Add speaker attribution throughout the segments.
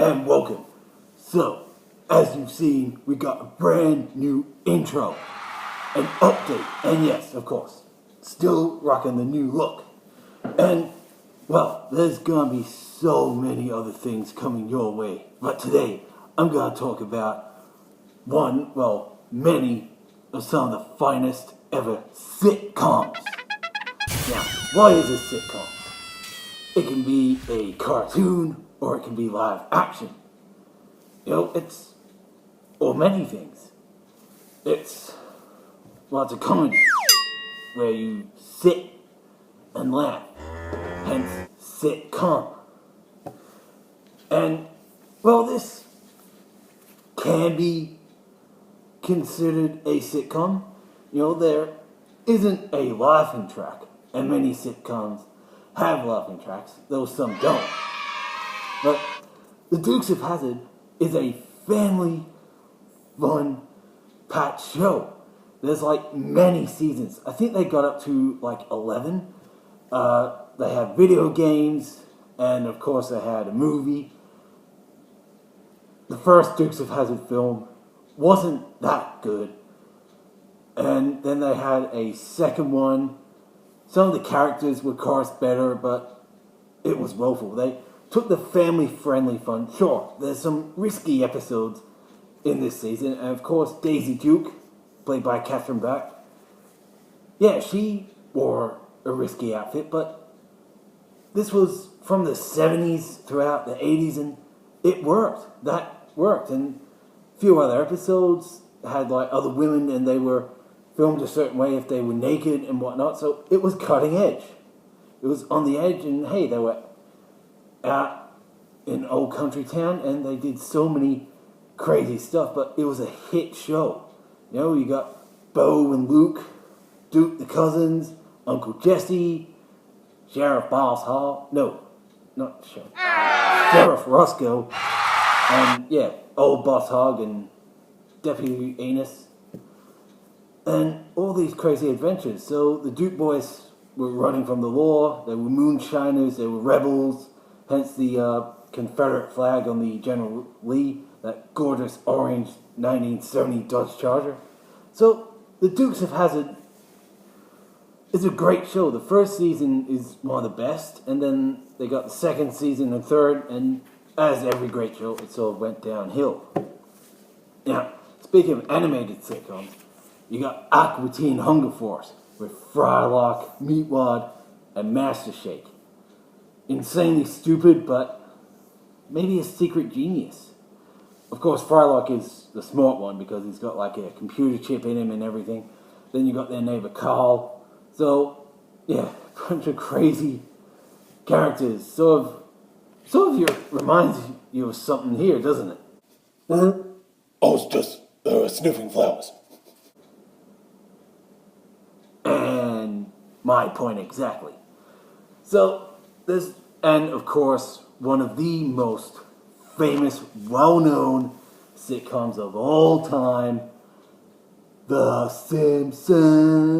Speaker 1: and welcome. So, as you've seen, we got a brand new intro, an update, and yes, of course, still rocking the new look. And, well, there's gonna be so many other things coming your way, but today I'm gonna talk about many of some of the finest ever sitcoms. Now, why is a sitcom? It can be a cartoon, or it can be live action. Or many things. It's a comedy, where you sit and laugh, hence sitcom. And, this can be considered a sitcom. There isn't a laughing track, and many sitcoms have laughing tracks, though some don't. But the Dukes of Hazzard is a family fun packed show. There's many seasons. I think they got up to 11. They have video games, and of course they had a movie. The first Dukes of Hazzard film wasn't that good. And then they had a second one. Some of the characters were, of course, better, but it was woeful. They took the family-friendly fun. Sure, there's some risky episodes in this season, and of course, Daisy Duke, played by Catherine Bach. Yeah, she wore a risky outfit, but this was from the 70s throughout the 80s, and it worked. That worked, and a few other episodes had other women, and they were filmed a certain way if they were naked and whatnot, so it was cutting edge. It was on the edge, and hey, they were out in old country town, and they did so many crazy stuff, but it was a hit show. You got Bo and Luke, Duke the Cousins, Uncle Jesse, Sheriff Boss Hall, no, not Sheriff, Sheriff Roscoe, and old Boss Hogg and Deputy Anus, and all these crazy adventures. So the Duke boys were running from the law, they were moonshiners, they were rebels, hence the Confederate flag on the General Lee, that gorgeous orange 1970 Dodge Charger. So the Dukes of Hazzard is a great show. The first season is one of the best, and then they got the second season and third, and as every great show, it sort of went downhill. Now, speaking of animated sitcoms, you got Aqua Teen Hunger Force with Frylock, Meatwad, and Master Shake. Insanely stupid, but maybe a secret genius. Of course, Frylock is the smart one because he's got a computer chip in him and everything. Then you got their neighbor Carl. So, a bunch of crazy characters. Sort of reminds you of something here, doesn't it?
Speaker 2: Oh, it's just sniffing flowers.
Speaker 1: And my point exactly. So, and of course, one of the most famous, well-known sitcoms of all time, The Simpsons.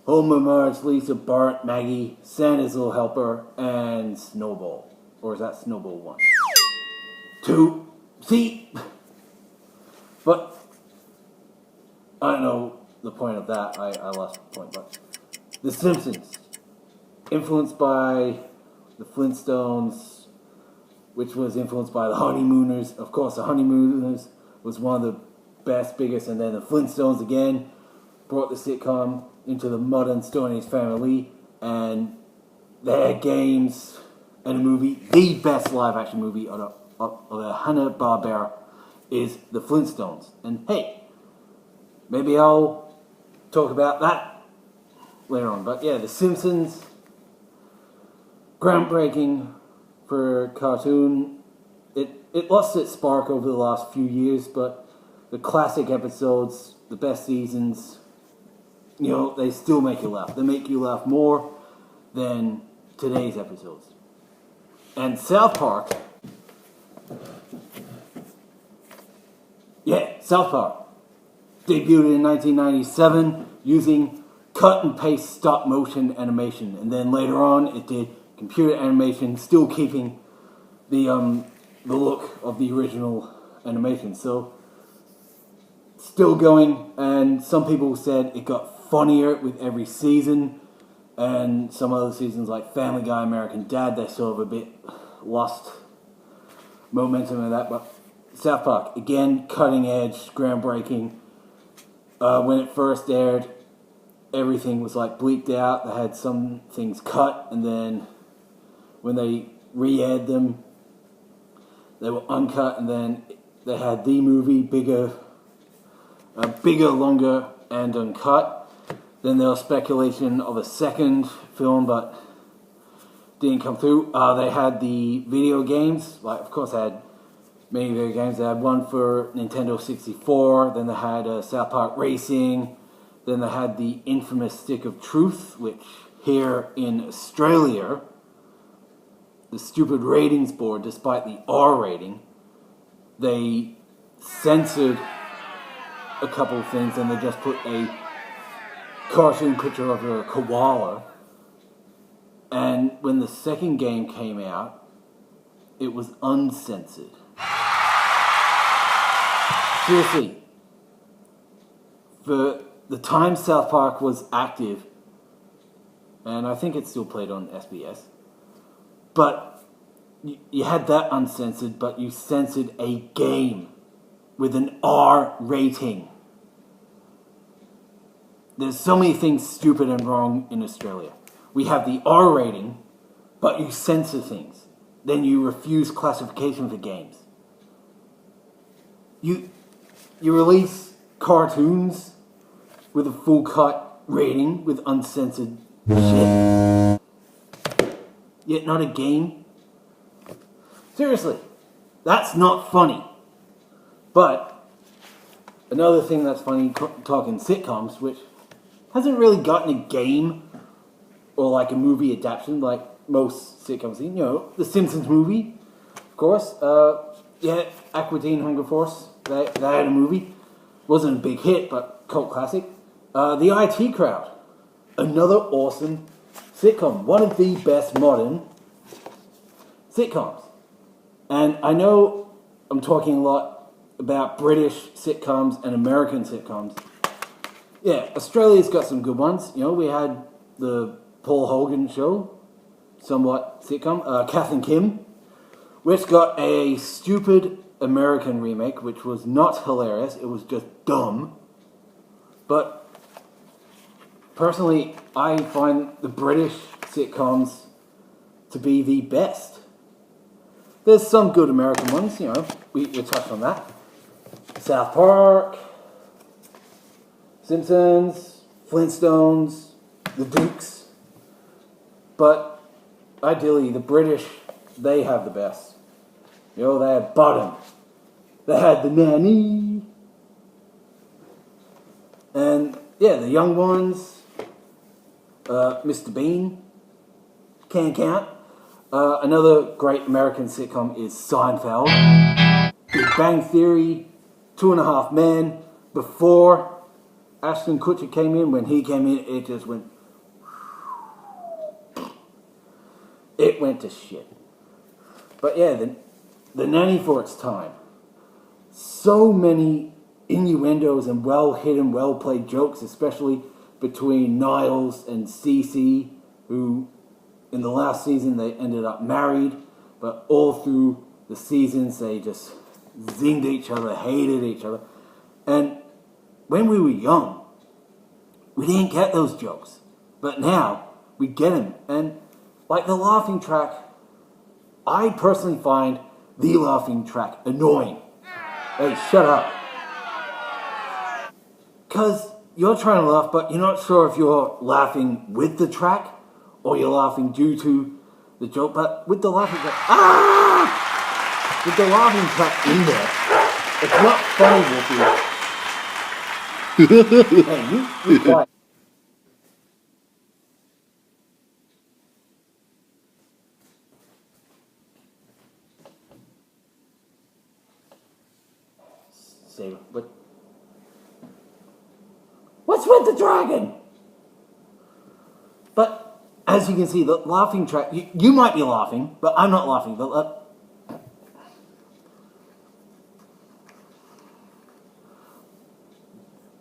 Speaker 1: Homer, Marge, Lisa, Bart, Maggie, Santa's Little Helper, and Snowball. Or is that Snowball 1? 2. See? But I don't know the point of that. I lost the point. But The Simpsons, influenced by the Flintstones, which was influenced by the Honeymooners. Of course, the Honeymooners was one of the best, biggest, and then the Flintstones again brought the sitcom into the modern Stone Age family, and they had games and a movie. The best live-action movie of the Hanna-Barbera is the Flintstones. And hey, maybe I'll talk about that later on. But The Simpsons, groundbreaking for a cartoon. It lost its spark over the last few years, but the classic episodes, the best seasons, they still make you laugh. They make you laugh more than today's episodes. And South Park, South Park, debuted in 1997 using cut and paste stop motion animation, and then later on it did computer animation, still keeping the look of the original animation. So still going, and some people said it got funnier with every season, and some other seasons like Family Guy, American Dad, they sort of a bit lost momentum of that. But South Park, again, cutting edge, groundbreaking. When it first aired, everything was like bleeped out. They had some things cut, and then when they re-aired them, they were uncut, and then they had the movie, bigger, longer, and uncut. Then there was speculation of a second film, but didn't come through. They had the video games, like of course they had many video games. They had one for Nintendo 64, then they had South Park Racing, then they had the infamous Stick of Truth, which here in Australia, the stupid ratings board, despite the R rating, they censored a couple of things and they just put a cartoon picture of a koala. And when the second game came out, it was uncensored. Seriously, for the time South Park was active, and I think it's still played on SBS, but you had that uncensored, but you censored a game with an R rating. There's so many things stupid and wrong in Australia. We have the R rating, but you censor things. Then you refuse classification for games. You release cartoons with a full cut rating with uncensored shit. Yet not a game. Seriously, that's not funny. But another thing that's funny, talking sitcoms, which hasn't really gotten a game or like a movie adaptation like most sitcoms. You know, the Simpsons movie, of course. Yeah, Aqua Hunger Force. They had a movie. Wasn't a big hit, but cult classic. The IT Crowd. Another awesome sitcom. One of the best modern sitcoms. And I know I'm talking a lot about British sitcoms and American sitcoms. Yeah, Australia's got some good ones. You know, we had the Paul Hogan show, somewhat sitcom. Kath and Kim, which got a stupid American remake, which was not hilarious. It was just dumb. But personally, I find the British sitcoms to be the best. There's some good American ones, you know, we touched on that. South Park, Simpsons, Flintstones, the Dukes. But ideally, the British, they have the best. You know, they had Bottom. They had The Nanny. And, yeah, the young ones, Mr. Bean, can't count. Another great American sitcom is Seinfeld. Big Bang Theory, 2.5 Men. Before Ashton Kutcher came in, when he came in, it just went... It went to shit. But yeah, the Nanny for its time. So many innuendos and well-hidden, well-played jokes, especially between Niles and Cece, who in the last season they ended up married, but all through the seasons they just zinged each other, hated each other. And when we were young, we didn't get those jokes. But now, we get them. And like the laughing track, I personally find the laughing track annoying. Hey, shut up. Because you're trying to laugh, but you're not sure if you're laughing with the track or you're laughing due to the joke. But with the laughing track, with the laughing track in there, it's not funny, Wolfie. Hey, you quiet. Say, what's with the dragon? But as you can see, the laughing track, you might be laughing, but I'm not laughing.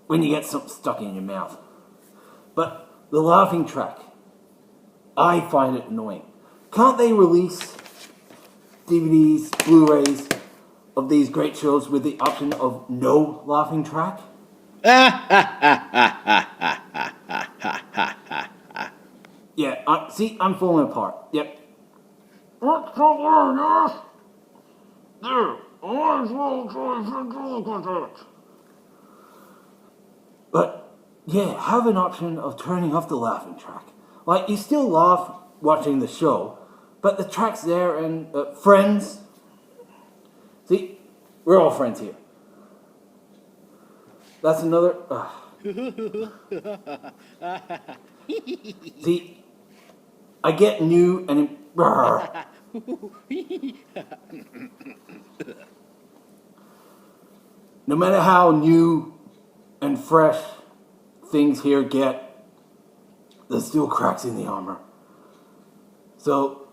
Speaker 1: when you get something stuck in your mouth. But the laughing track, I find it annoying. Can't they release DVDs, Blu-rays of these great shows with the option of no laughing track? Yeah, see, I'm falling apart. Yep. But, yeah, have an option of turning off the laughing track. Like, you still laugh watching the show, but the track's there and friends. See, we're all friends here. That's another... See, I get new and... No matter how new and fresh things here get, there's still cracks in the armor. So,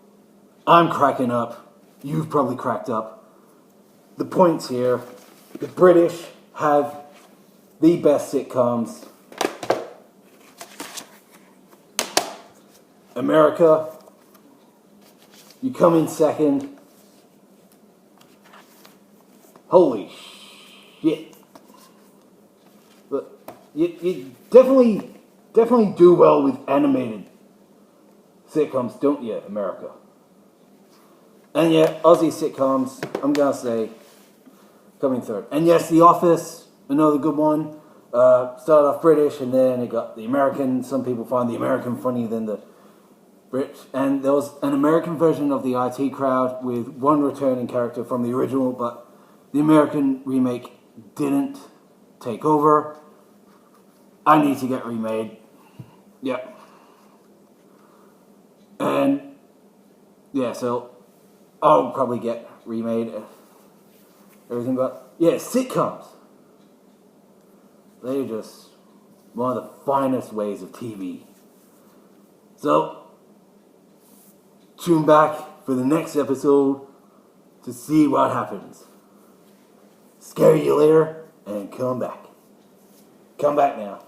Speaker 1: I'm cracking up. You've probably cracked up. The point's here. The British have the best sitcoms. America, you come in second. Holy shit. But you definitely do well with animated sitcoms, don't you, America? And yeah, Aussie sitcoms, I'm gonna say, coming third. And yes, The Office, another good one. Started off British, and then it got the American. Some people find the American funnier than the British. And there was an American version of the IT Crowd with one returning character from the original, but the American remake didn't take over. I need to get remade. Yep. And yeah, so I'll probably get remade everything, but yeah, sitcoms. They're just one of the finest ways of TV. So tune back for the next episode to see what happens. Scare you later and come back. Come back now.